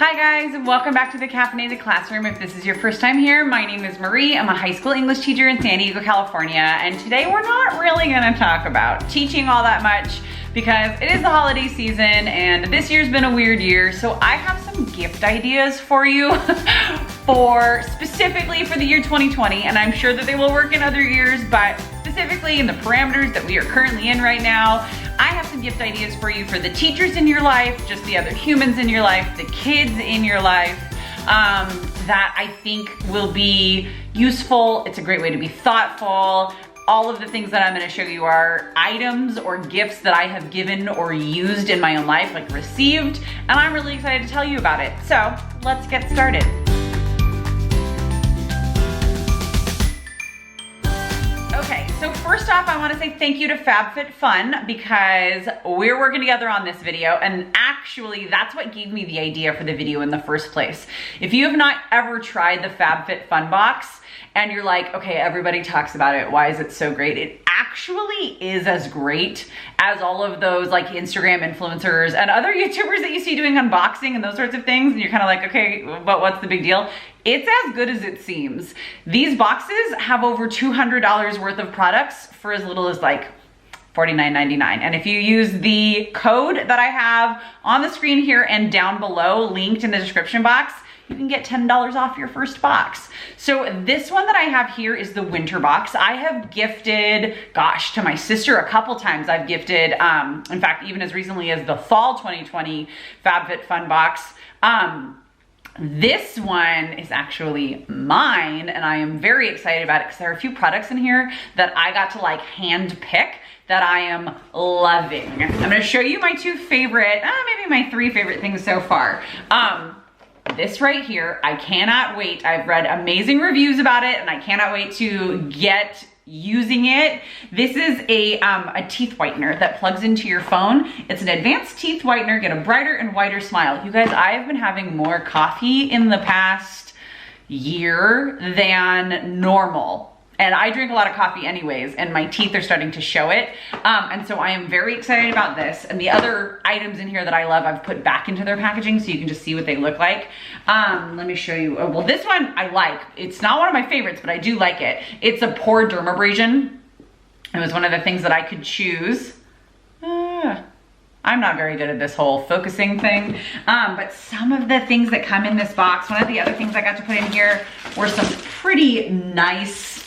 Hi guys, and welcome back to the Caffeinated Classroom. If this is your first time here, my name is Marie. I'm a high school English teacher in San Diego, California, and today we're not really gonna talk about teaching all that much because it is the holiday season and this year's been a weird year, so I have some gift ideas for you specifically for the year 2020, and I'm sure that they will work in other years, but specifically in the parameters that we are currently in right now, I have some gift ideas for you for the teachers in your life, just the other humans in your life, the kids in your life, that I think will be useful. It's a great way to be thoughtful. All of the things that I'm gonna show you are items or gifts that I have given or used in my own life, like received, and I'm really excited to tell you about it. So let's get started. Okay, so first off, I wanna say thank you to FabFitFun because we're working together on this video, and actually that's what gave me the idea for the video in the first place. If you have not ever tried the FabFitFun box, and you're like, okay, everybody talks about it, why is it so great? It actually is as great as all of those like Instagram influencers and other YouTubers that you see doing unboxing and those sorts of things, and you're kind of like, okay, but what's the big deal? It's as good as it seems. These boxes have over $200 worth of products for as little as like $49.99. And if you use the code that I have on the screen here and down below, linked in the description box, you can get $10 off your first box. So this one that I have here is the winter box. I have gifted, gosh, to my sister a couple times. I've gifted, in fact, even as recently as the fall 2020 FabFitFun box. This one is actually mine, and I am very excited about it because there are a few products in here that I got to like hand pick that I am loving. I'm gonna show you my two favorite, maybe my three favorite things so far. This right here, I cannot wait. I've read amazing reviews about it and I cannot wait to get using it. This is a teeth whitener that plugs into your phone. It's an advanced teeth whitener, get a brighter and whiter smile. You guys, I have been having more coffee in the past year than normal. And I drink a lot of coffee anyways, and my teeth are starting to show it. And so I am very excited about this. And the other items in here that I love, I've put back into their packaging so you can just see what they look like. Let me show you. Oh, well, this one I like. It's not one of my favorites, but I do like it. It's a pore dermabrasion. It was one of the things that I could choose. I'm not very good at this whole focusing thing, but some of the things that come in this box, one of the other things I got to put in here were some pretty nice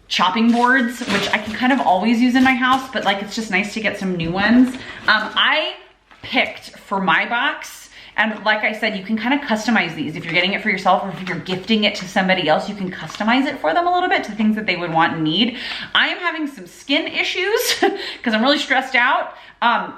chopping boards, which I can kind of always use in my house, but like it's just nice to get some new ones. I picked for my box, and like I said, you can kind of customize these. If you're getting it for yourself or if you're gifting it to somebody else, you can customize it for them a little bit to things that they would want and need. I am having some skin issues because I'm really stressed out,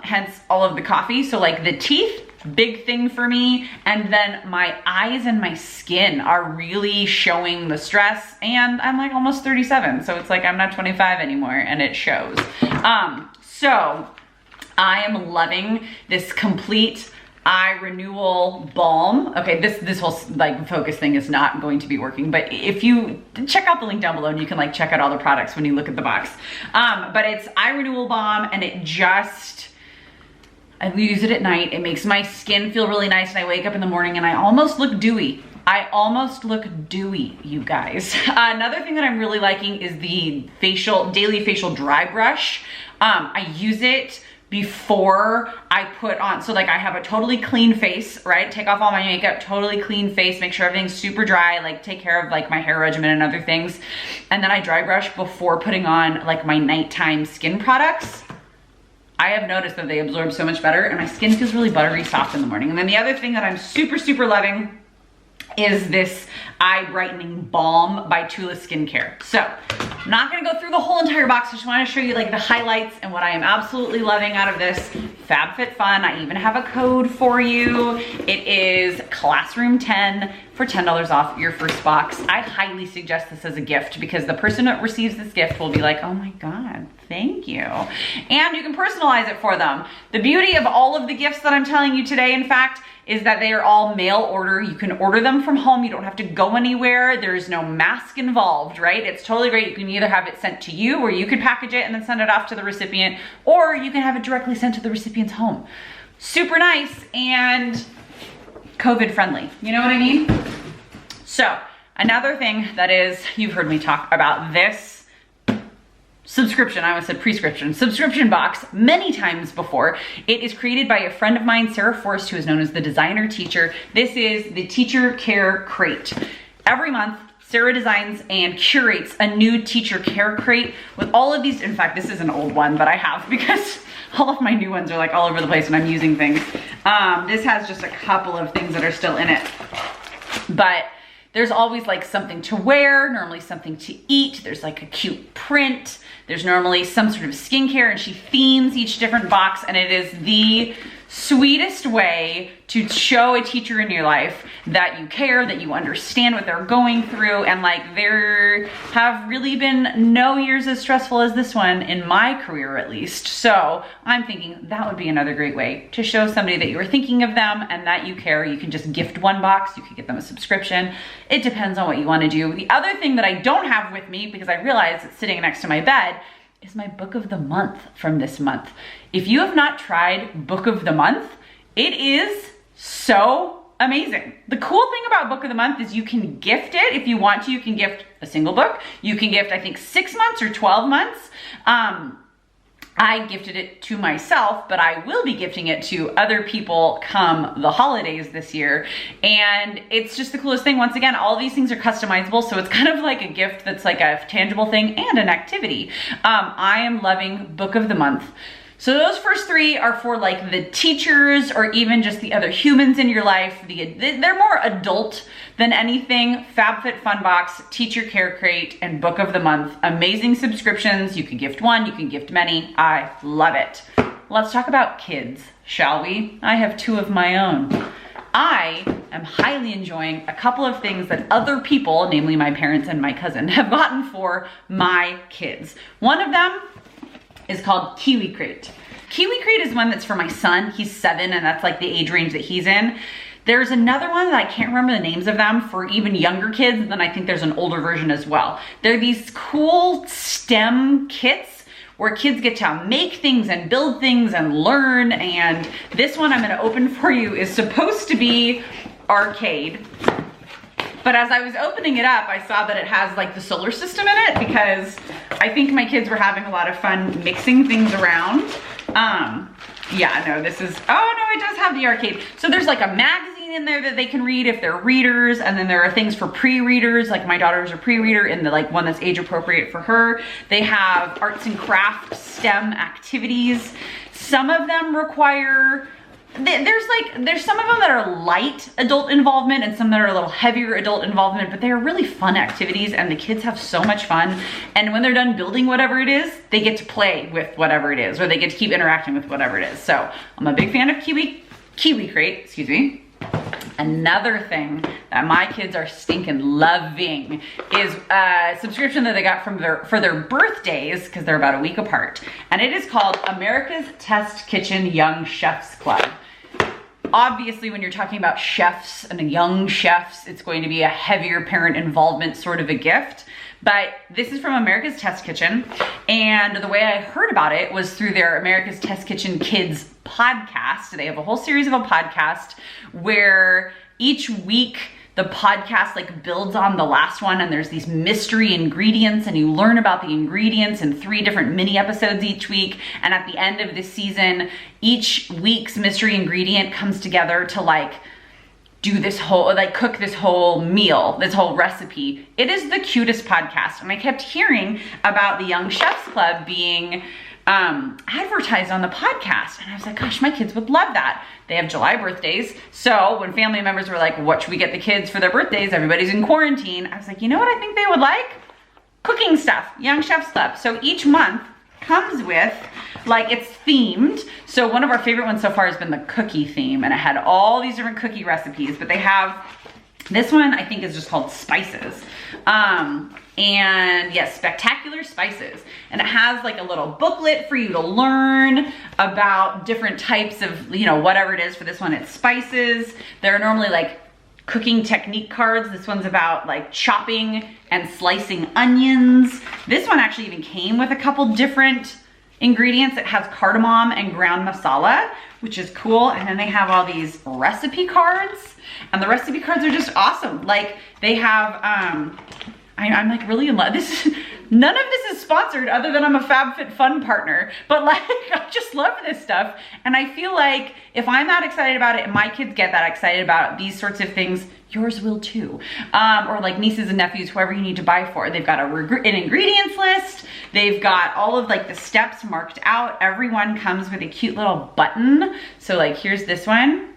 hence all of the coffee. So like the teeth, big thing for me, and then my eyes and my skin are really showing the stress, and I'm like almost 37, so it's like I'm not 25 anymore, and it shows. So I am loving this complete eye renewal balm. Okay, this whole like focus thing is not going to be working, but if you check out the link down below and you can like check out all the products when you look at the box. But it's eye renewal balm, and it just, I use it at night. It makes my skin feel really nice, and I wake up in the morning and I almost look dewy. I almost look dewy, you guys. Another thing that I'm really liking is the daily facial dry brush. I use it before I put on, so like I have a totally clean face, right? Take off all my makeup, totally clean face, make sure everything's super dry, like take care of like my hair regimen and other things. And then I dry brush before putting on like my nighttime skin products. I have noticed that they absorb so much better, and my skin feels really buttery soft in the morning. And then the other thing that I'm super, super loving is this eye brightening balm by Tula Skincare. So I'm not gonna go through the whole entire box. I just wanna show you like the highlights and what I am absolutely loving out of this FabFitFun. I even have a code for you. It is Classroom10 for $10 off your first box. I highly suggest this as a gift because the person that receives this gift will be like, oh my God, thank you. And you can personalize it for them. The beauty of all of the gifts that I'm telling you today, in fact, is that they are all mail order. You can order them from home. You don't have to go anywhere. There's no mask involved, right? It's totally great. You can either have it sent to you, or you could package it and then send it off to the recipient, or you can have it directly sent to the recipient's home. Super nice. And COVID friendly. You know what I mean? So another thing that is, you've heard me talk about this subscription, I almost said prescription, subscription box many times before. It is created by a friend of mine, Sarah Forrest, who is known as the designer teacher. This is the Teacher Care Crate. Every month, Sarah designs and curates a new teacher care crate with all of these. In fact, this is an old one, but I have because all of my new ones are like all over the place when I'm using things. This has just a couple of things that are still in it, but there's always like something to wear, normally something to eat. There's like a cute print. There's normally some sort of skincare, and she themes each different box, and it is the sweetest way to show a teacher in your life that you care, that you understand what they're going through, and like there have really been no years as stressful as this one in my career, at least. So I'm thinking that would be another great way to show somebody that you were thinking of them and that you care. You can just gift one box, you could get them a subscription. It depends on what you want to do. The other thing that I don't have with me, because I realize it's sitting next to my bed, is my book of the month from this month. If you have not tried book of the month, it is so amazing. The cool thing about book of the month is you can gift it if you want to. You can gift a single book. You can gift, I think, 6 months or 12 months. I gifted it to myself, but I will be gifting it to other people come the holidays this year. And it's just the coolest thing. Once again, all these things are customizable, so it's kind of like a gift that's like a tangible thing and an activity. I am loving book of the month. So those first three are for like the teachers or even just the other humans in your life. They're more adult than anything. FabFitFun box, Teacher Care Crate, and book of the month. Amazing subscriptions. You can gift one, you can gift many. I love it. Let's talk about kids, shall we? I have 2 of my own. I am highly enjoying a couple of things that other people, namely my parents and my cousin, have gotten for my kids. One of them is called Kiwi Crate. Kiwi Crate is one that's for my son. He's 7, and that's like the age range that he's in. There's another one that I can't remember the names of them for even younger kids, and then I think there's an older version as well. They're these cool STEM kits where kids get to make things and build things and learn, and this one I'm gonna open for you is supposed to be arcade. But as I was opening it up, I saw that it has like the solar system in it because I think my kids were having a lot of fun mixing things around. Yeah, no, this is, oh no, it does have the arcade. So there's like a magazine in there that they can read if they're readers, and then there are things for pre-readers, like my daughter's a pre-reader in the like one that's age appropriate for her. They have arts and crafts, STEM activities. Some of them require, there's some of them that are light adult involvement and some that are a little heavier adult involvement, but they're really fun activities and the kids have so much fun. And when they're done building whatever it is, they get to play with whatever it is, or they get to keep interacting with whatever it is. So I'm a big fan of Kiwi Crate, excuse me. Another thing that my kids are stinking loving is a subscription that they got for their birthdays, because they're about a week apart. And it is called America's Test Kitchen Young Chefs Club. Obviously, when you're talking about chefs and young chefs, it's going to be a heavier parent involvement sort of a gift. But this is from America's Test Kitchen. And the way I heard about it was through their America's Test Kitchen Kids podcast. They have a whole series of a podcast where each week the podcast like builds on the last one, and there's these mystery ingredients, and you learn about the ingredients in 3 different mini episodes each week. And at the end of this season, each week's mystery ingredient comes together to like do this whole, like cook this whole meal, this whole recipe. It is the cutest podcast. And I kept hearing about the Young Chefs Club being advertised on the podcast. And I was like, gosh, my kids would love that. They have July birthdays. So when family members were like, what should we get the kids for their birthdays? Everybody's in quarantine. I was like, you know what I think they would like? Cooking stuff, Young Chefs Club. So each month comes with, like, it's themed. So one of our favorite ones so far has been the cookie theme, and it had all these different cookie recipes, but they have, this one I think is just called Spices. And yes, Spectacular Spices. And it has like a little booklet for you to learn about different types of, you know, whatever it is. For this one, it's spices. There are normally like cooking technique cards. This one's about like chopping and slicing onions. This one actually even came with a couple different ingredients. It has cardamom and ground masala. which is cool. And then they have all these recipe cards, and the recipe cards are just awesome. Like they have, I'm like really in love. None of this is sponsored other than I'm a FabFitFun partner, but like, I just love this stuff. And I feel like if I'm that excited about it and my kids get that excited about these sorts of things, yours will too. Or like nieces and nephews, whoever you need to buy for. They've got an ingredients list. They've got all of like the steps marked out. Everyone comes with a cute little button. So like, here's this one.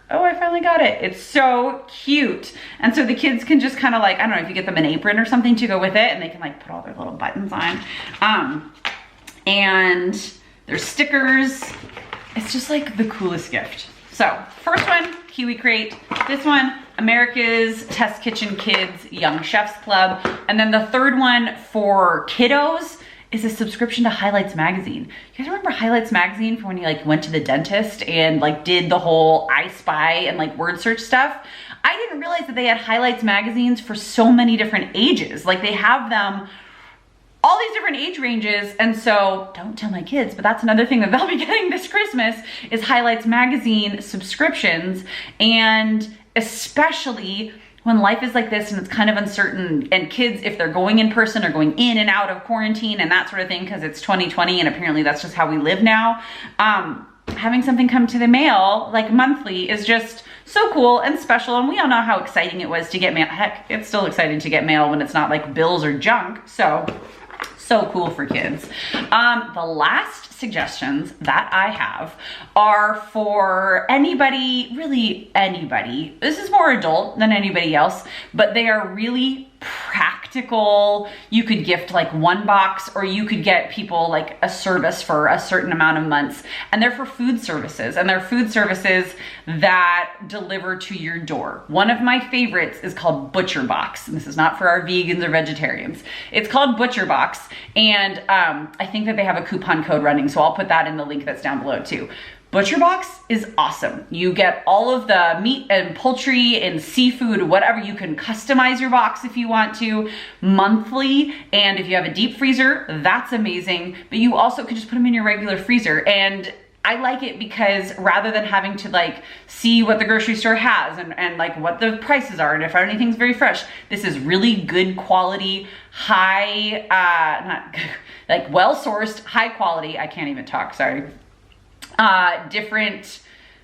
Oh, I finally got it. It's so cute. And so the kids can just kind of like, I don't know, if you get them an apron or something to go with it, and they can like put all their little buttons on. And there's stickers. It's just like the coolest gift. So first one, Kiwi Crate. This one, America's Test Kitchen Kids Young Chefs Club. And then the third one for kiddos is a subscription to Highlights Magazine. You guys remember Highlights Magazine from when you like went to the dentist and like did the whole I Spy and like word search stuff? I didn't realize that they had Highlights magazines for so many different ages. Like they have them all these different age ranges. And so don't tell my kids, but that's another thing that they'll be getting this Christmas is Highlights Magazine subscriptions. And especially when life is like this and it's kind of uncertain, and kids, if they're going in person or going in and out of quarantine and that sort of thing, because it's 2020 and apparently that's just how we live now, having something come to the mail like monthly is just so cool and special. And we all know how exciting it was to get mail. Heck, it's still exciting to get mail when it's not like bills or junk. So cool for kids. The last suggestions that I have are for anybody, really anybody. This is more adult than anybody else, but they are really practical. You could gift like one box, or you could get people like a service for a certain amount of months, and they're for food services, and they're food services that deliver to your door. One of my favorites is called Butcher Box, and this is not for our vegans or vegetarians. It's called Butcher Box, and I think that they have a coupon code running, so I'll put that in the link that's down below too. Butcher Box is awesome. You get all of the meat and poultry and seafood, whatever. You can customize your box if you want to monthly. And if you have a deep freezer, that's amazing. But you also could just put them in your regular freezer. And I like it because rather than having to like see what the grocery store has and like what the prices are and if anything's very fresh, this is really good quality, high, like well-sourced, high quality. I can't even talk, sorry. Different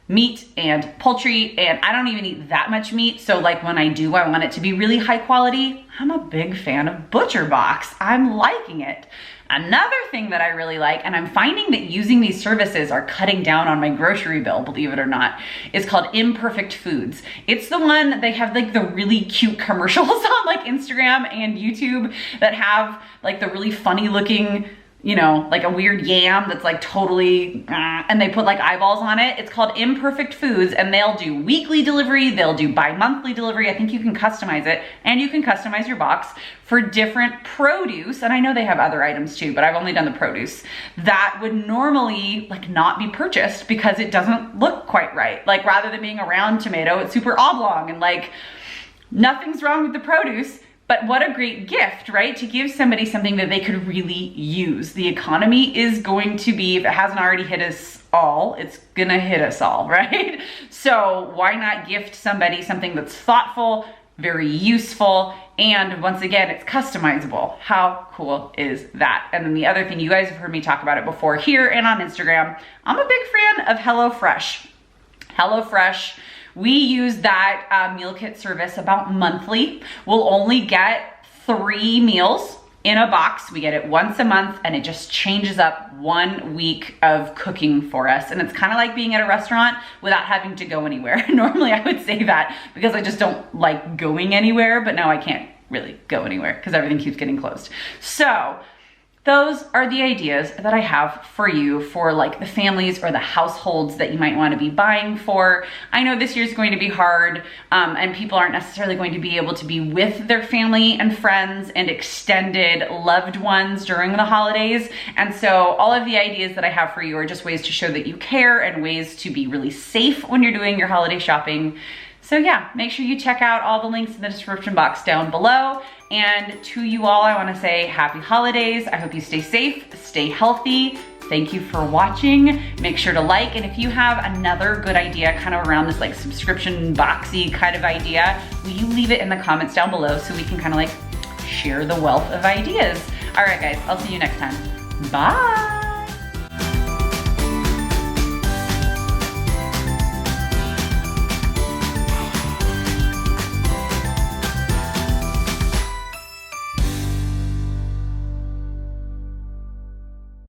meat and poultry, and I don't even eat that much meat, so like when I do, I want it to be really high quality. I'm a big fan of Butcher Box. I'm liking it. Another thing that I really like, and I'm finding that using these services are cutting down on my grocery bill, believe it or not, is called Imperfect Foods. It's the one, they have like the really cute commercials on like Instagram and YouTube that have like the really funny looking, you know, like a weird yam that's like totally, and they put like eyeballs on it. It's called Imperfect Foods, and they'll do weekly delivery, they'll do bi-monthly delivery. I think you can customize it, and you can customize your box for different produce. And I know they have other items too, but I've only done the produce that would normally like not be purchased because it doesn't look quite right. Like rather than being a round tomato, it's super oblong, and like nothing's wrong with the produce. But what a great gift, right? To give somebody something that they could really use. The economy is going to be, if it hasn't already hit us all, it's gonna hit us all, right? So why not gift somebody something that's thoughtful, very useful, and once again, it's customizable. How cool is that? And then the other thing, you guys have heard me talk about it before here and on Instagram, I'm a big fan of HelloFresh. HelloFresh, we use that meal kit service about monthly. We'll only get 3 meals in a box. We get it once a month, and it just changes up 1 week of cooking for us. And it's kind of like being at a restaurant without having to go anywhere. Normally I would say that because I just don't like going anywhere, but now I can't really go anywhere because everything keeps getting closed. So those are the ideas that I have for you for like the families or the households that you might want to be buying for. I know this year's going to be hard, and people aren't necessarily going to be able to be with their family and friends and extended loved ones during the holidays. And so all of the ideas that I have for you are just ways to show that you care and ways to be really safe when you're doing your holiday shopping. So yeah, make sure you check out all the links in the description box down below. And to you all, I want to say happy holidays. I hope you stay safe, stay healthy. thank you for watching. Make sure to like, and if you have another good idea kind of around this like subscription boxy kind of idea, will you leave it in the comments down below so we can kind of like share the wealth of ideas. All right, guys, I'll see you next time. Bye.